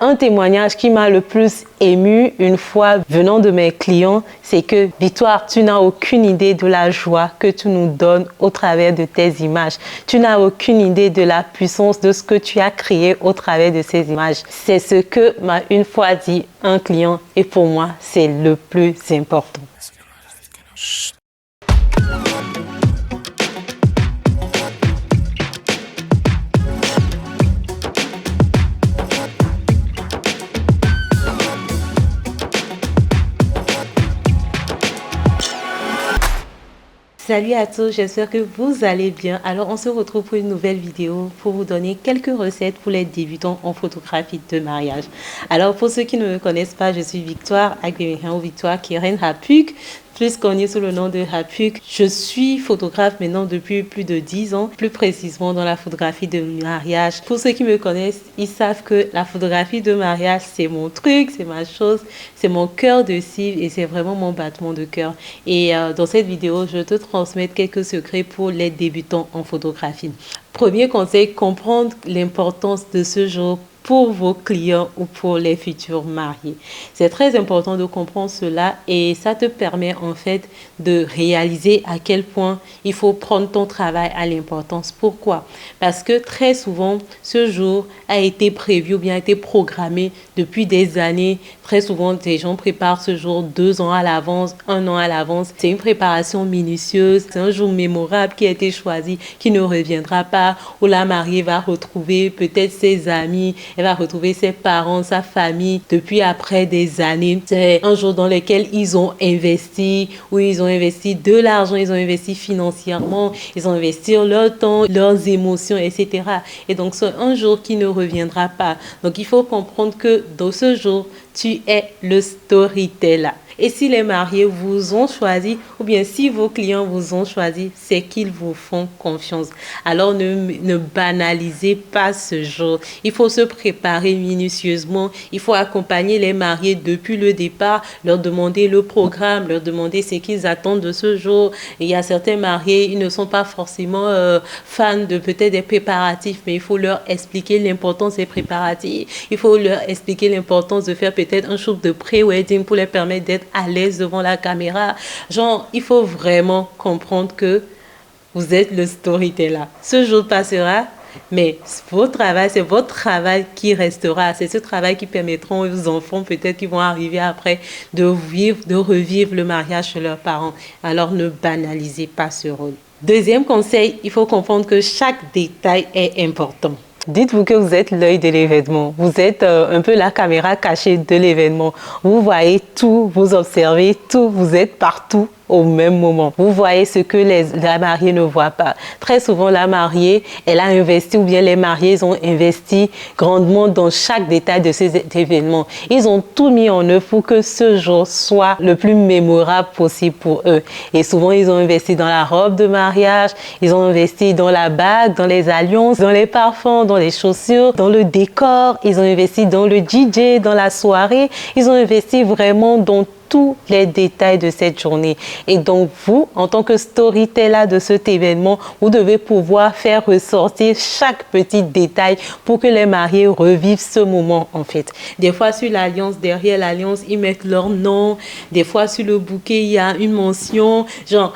Un témoignage qui m'a le plus ému une fois venant de mes clients, c'est que Victoire, tu n'as aucune idée de la joie que tu nous donnes au travers de tes images. Tu n'as aucune idée de la puissance de ce que tu as créé au travers de ces images. C'est ce que m'a une fois dit un client et pour moi, c'est le plus important. Salut à tous, j'espère que vous allez bien. Alors on se retrouve pour une nouvelle vidéo pour vous donner quelques recettes pour les débutants en photographie de mariage. Alors pour ceux qui ne me connaissent pas, je suis Victoire Agbemihan ou Victoire Keren Hapuk, plus connue sous le nom de Hapuk. Je suis photographe maintenant depuis plus de 10 ans, plus précisément dans la photographie de mariage. Pour ceux qui me connaissent, ils savent que la photographie de mariage, c'est mon truc, c'est ma chose, c'est mon cœur de cible et c'est vraiment mon battement de cœur. Et dans cette vidéo, je te transmets quelques secrets pour les débutants en photographie. Premier conseil, comprendre l'importance de ce jour pour vos clients ou pour les futurs mariés. C'est très important de comprendre cela et ça te permet en fait de réaliser à quel point il faut prendre ton travail à l'importance. Pourquoi? Parce que très souvent, ce jour a été prévu ou bien a été programmé depuis des années. Très souvent, des gens préparent ce jour 2 ans à l'avance, 1 an à l'avance. C'est une préparation minutieuse, c'est un jour mémorable qui a été choisi, qui ne reviendra pas, où la mariée va retrouver peut-être ses amis, elle va retrouver ses parents, sa famille, depuis après des années. C'est un jour dans lequel ils ont investi, où ils ont investi de l'argent, ils ont investi financièrement, ils ont investi leur temps, leurs émotions, etc. Et donc, c'est un jour qui ne reviendra pas. Donc, il faut comprendre que dans ce jour, tu es le storyteller. Et si les mariés vous ont choisi, ou bien si vos clients vous ont choisi, c'est qu'ils vous font confiance. Alors ne banalisez pas ce jour. Il faut se préparer minutieusement. Il faut accompagner les mariés depuis le départ, leur demander le programme, leur demander ce qu'ils attendent de ce jour. Et il y a certains mariés, ils ne sont pas forcément fans de peut-être des préparatifs, mais il faut leur expliquer l'importance des préparatifs. Il faut leur expliquer l'importance de faire peut-être un shoot de pré-wedding pour les permettre d'être à l'aise devant la caméra. Genre, il faut vraiment comprendre que vous êtes le storyteller. Ce jour passera, mais votre travail, c'est votre travail qui restera. C'est ce travail qui permettra aux enfants, peut-être qui vont arriver après, de revivre le mariage chez leurs parents. Alors, ne banalisez pas ce rôle. Deuxième conseil, il faut comprendre que chaque détail est important. Dites-vous que vous êtes l'œil de l'événement. Vous êtes un peu la caméra cachée de l'événement. Vous voyez tout, vous observez tout, vous êtes partout au même moment. Vous voyez ce que la mariée ne voit pas. Très souvent, la mariée, elle a investi ou bien les mariés ont investi grandement dans chaque détail de ces événements. Ils ont tout mis en œuvre pour que ce jour soit le plus mémorable possible pour eux. Et souvent, ils ont investi dans la robe de mariage, ils ont investi dans la bague, dans les alliances, dans les parfums, dans les chaussures, dans le décor. Ils ont investi dans le DJ, dans la soirée. Ils ont investi vraiment dans tous les détails de cette journée. Et donc, vous, en tant que storyteller de cet événement, vous devez pouvoir faire ressortir chaque petit détail pour que les mariés revivent ce moment, en fait. Des fois, sur l'alliance, derrière l'alliance, ils mettent leur nom. Des fois, sur le bouquet, il y a une mention, genre...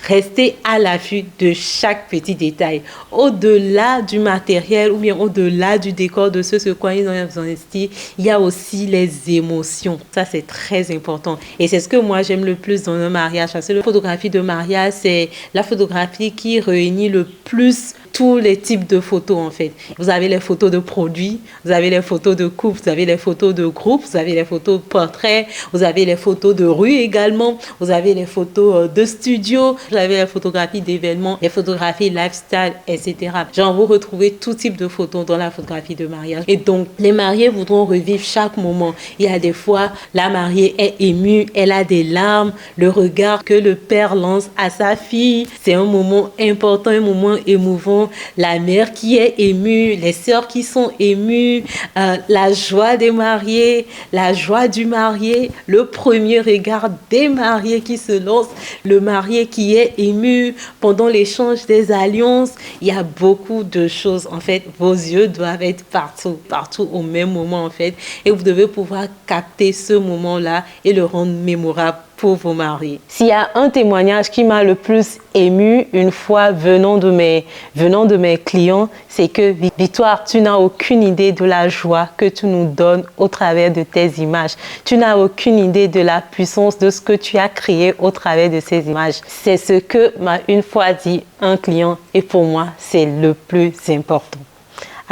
Restez à l'affût de chaque petit détail. Au-delà du matériel ou bien au-delà du décor de ce quoi ils ont investi, il y a aussi les émotions. Ça, c'est très important. Et c'est ce que moi, j'aime le plus dans un mariage. Parce que la photographie de mariage, c'est la photographie qui réunit le plus tous les types de photos en fait. Vous avez les photos de produits, vous avez les photos de couple, vous avez les photos de groupe, vous avez les photos de portraits, vous avez les photos de rue également, vous avez les photos de studio, vous avez les photographies d'événements, les photographies lifestyle, etc. Genre vous retrouvez tout type de photos dans la photographie de mariage. Et donc les mariés voudront revivre chaque moment. Il y a des fois, la mariée est émue, elle a des larmes, le regard que le père lance à sa fille, c'est un moment important, un moment émouvant. la mère qui est émue, les sœurs qui sont émues, la joie des mariés, la joie du marié, le premier regard des mariés qui se lancent, le marié qui est ému pendant l'échange des alliances. Il y a beaucoup de choses. En fait, vos yeux doivent être partout, partout au même moment en fait. Et vous devez pouvoir capter ce moment-là et le rendre mémorable pour vos maris. S'il y a un témoignage qui m'a le plus ému une fois venant de mes clients, c'est que Victoire, tu n'as aucune idée de la joie que tu nous donnes au travers de tes images. Tu n'as aucune idée de la puissance de ce que tu as créé au travers de ces images. C'est ce que m'a une fois dit un client et pour moi, c'est le plus important.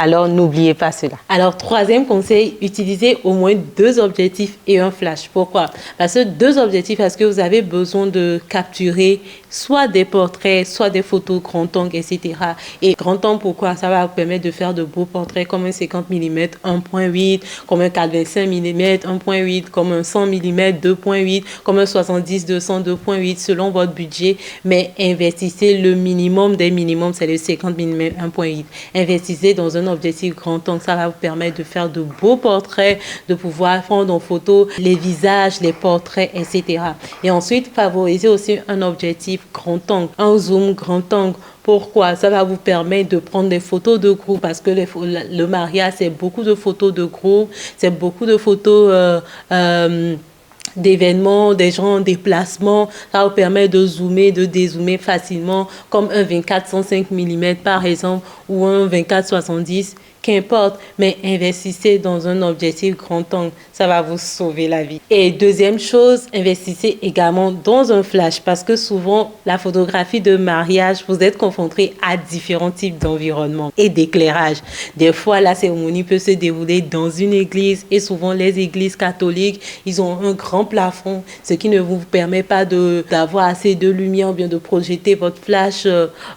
Alors, n'oubliez pas cela. Alors, troisième conseil, utilisez au moins 2 objectifs et un flash. Pourquoi? Parce que 2 objectifs, parce que vous avez besoin de capturer soit des portraits, soit des photos grand angle, etc. Et grand angle, pourquoi? Ça va vous permettre de faire de beaux portraits comme un 50 mm 1.8, comme un 425 mm 1.8, comme un 100 mm 2.8, comme un 70-200 2.8, selon votre budget. Mais investissez le minimum des minimums, c'est le 50 mm 1.8. Investissez dans un objectif grand angle, ça va vous permettre de faire de beaux portraits, de pouvoir prendre en photo les visages, les portraits, etc. Et ensuite, favorisez aussi un objectif grand angle, un zoom grand angle. Pourquoi? Ça va vous permettre de prendre des photos de groupe parce que le mariage, c'est beaucoup de photos de groupe, c'est beaucoup de photos d'événements, des gens en déplacement. Ça vous permet de zoomer, de dézoomer facilement, comme un 24-105 mm par exemple, ou un 24-70, qu'importe, mais investissez dans un objectif grand angle, ça va vous sauver la vie. Et deuxième chose, investissez également dans un flash, parce que souvent, la photographie de mariage, vous êtes confronté à différents types d'environnement et d'éclairage. Des fois, la cérémonie peut se dérouler dans une église, et souvent, les églises catholiques, ils ont un grand plafond, ce qui ne vous permet pas d'avoir assez de lumière, ou bien de projeter votre flash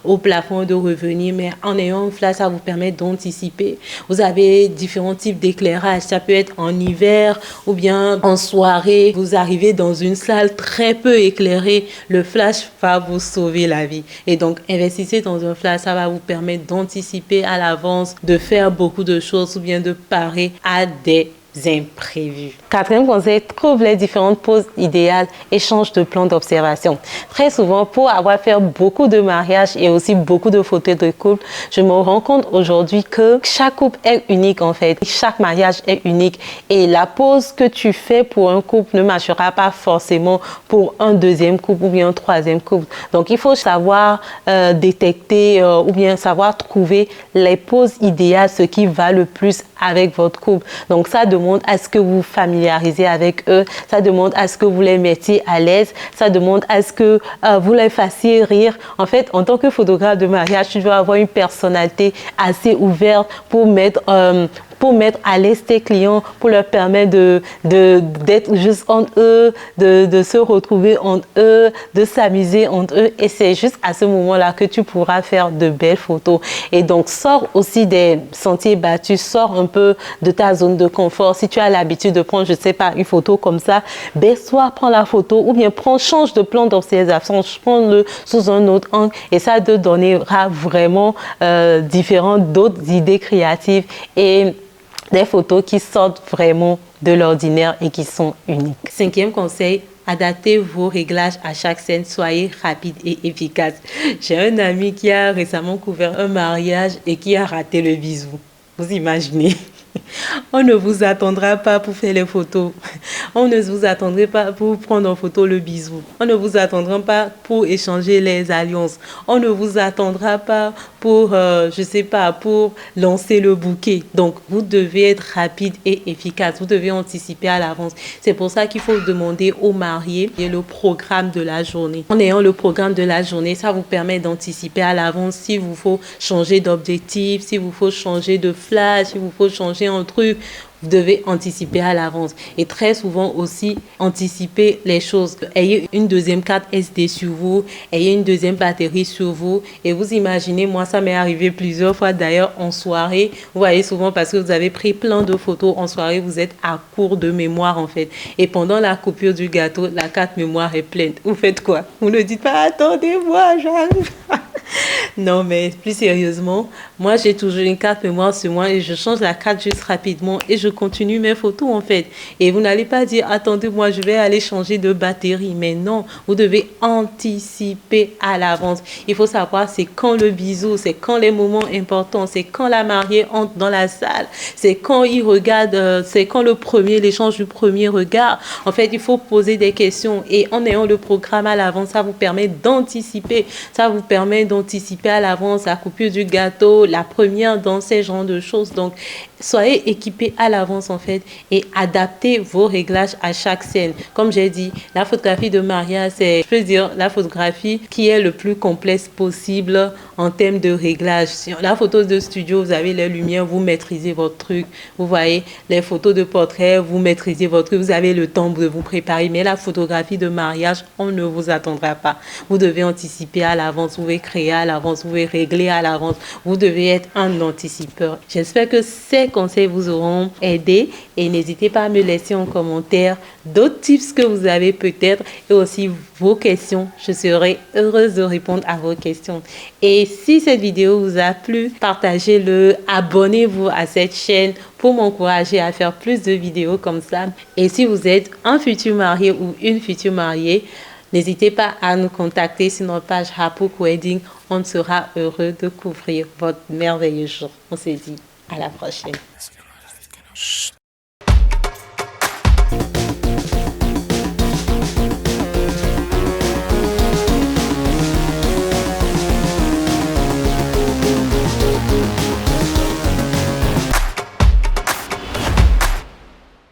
au plafond, de revenir, mais en ayant un flash, ça vous permet d'anticiper. Vous avez différents types d'éclairage. Ça peut être en hiver ou bien en soirée. Vous arrivez dans une salle très peu éclairée. Le flash va vous sauver la vie. Et donc, investissez dans un flash. Ça va vous permettre d'anticiper à l'avance, de faire beaucoup de choses ou bien de parer à des imprévus. Quatrième conseil, trouve les différentes poses idéales et change de plan d'observation. Très souvent, pour avoir fait beaucoup de mariages et aussi beaucoup de photos de couple, je me rends compte aujourd'hui que chaque couple est unique en fait. Chaque mariage est unique et la pose que tu fais pour un couple ne marchera pas forcément pour un deuxième couple ou bien un troisième couple. Donc, il faut savoir détecter ou bien savoir trouver les poses idéales, ce qui va le plus avec votre couple. Donc, ça demande à ce que vous familiarisez avec eux, ça demande à ce que vous les mettiez à l'aise, ça demande à ce que vous les fassiez rire. En fait, en tant que photographe de mariage, tu dois avoir une personnalité assez ouverte pour mettre à l'aise tes clients, pour leur permettre d'être juste entre eux, de se retrouver entre eux, de s'amuser entre eux. Et c'est juste à ce moment-là que tu pourras faire de belles photos. Et donc, sors aussi des sentiers battus, sors un peu de ta zone de confort. Si tu as l'habitude de prendre, je ne sais pas, une photo comme ça, baisse-toi, prends la photo ou bien change de plan d'observation, prends-le sous un autre angle et ça te donnera vraiment d'autres idées créatives et des photos qui sortent vraiment de l'ordinaire et qui sont uniques. Cinquième conseil, adaptez vos réglages à chaque scène, soyez rapide et efficace. J'ai un ami qui a récemment couvert un mariage et qui a raté le bisou. Vous imaginez? On ne vous attendra pas pour faire les photos. On ne vous attendra pas pour prendre en photo le bisou. On ne vous attendra pas pour échanger les alliances. On ne vous attendra pas pour, je sais pas, pour lancer le bouquet. Donc, vous devez être rapide et efficace. Vous devez anticiper à l'avance. C'est pour ça qu'il faut demander aux mariés le programme de la journée. En ayant le programme de la journée, ça vous permet d'anticiper à l'avance s'il vous faut changer d'objectif, s'il vous faut changer de flash, s'il vous faut changer un truc. Vous devez anticiper à l'avance. Et très souvent aussi, anticiper les choses. Ayez une deuxième carte SD sur vous, ayez une deuxième batterie sur vous. Et vous imaginez, moi, ça m'est arrivé plusieurs fois d'ailleurs en soirée. Vous voyez souvent parce que vous avez pris plein de photos en soirée, vous êtes à court de mémoire en fait. Et pendant la coupure du gâteau, la carte mémoire est pleine. Vous faites quoi? Vous ne dites pas, attendez-moi, j'arrive. Non, mais plus sérieusement, moi j'ai toujours une carte mémoire sur moi et je change la carte juste rapidement et je continue mes photos en fait. Et vous n'allez pas dire, attendez, moi je vais aller changer de batterie. Mais non, vous devez anticiper à l'avance. Il faut savoir c'est quand le bisou, c'est quand les moments importants, c'est quand la mariée entre dans la salle, c'est quand il regarde, c'est quand l'échange du premier regard. En fait, il faut poser des questions et en ayant le programme à l'avance, ça vous permet d'anticiper. Ça vous permet d'anticiper à l'avance la coupure du gâteau, la première danse, ces genres de choses. Donc, soyez équipés à l'avance en fait et adaptez vos réglages à chaque scène. Comme j'ai dit, la photographie de mariage, c'est, je peux dire, la photographie qui est le plus complexe possible en termes de réglage. Sur la photo de studio, vous avez les lumières, vous maîtrisez votre truc. Vous voyez, les photos de portrait, vous maîtrisez votre truc, vous avez le temps de vous préparer. Mais la photographie de mariage, on ne vous attendra pas. Vous devez anticiper à l'avance, vous devez créer à l'avance, vous devez régler à l'avance. Vous devez être un anticipeur. J'espère que ces conseils vous auront aidé et n'hésitez pas à me laisser en commentaire d'autres tips que vous avez peut-être et aussi vos questions. Je serai heureuse de répondre à vos questions. Et si cette vidéo vous a plu, partagez-le, abonnez-vous à cette chaîne pour m'encourager à faire plus de vidéos comme ça. Et si vous êtes un futur marié ou une future mariée, n'hésitez pas à nous contacter sur notre page Hapuk Wedding. On sera heureux de couvrir votre merveilleux jour. On se dit à la prochaine.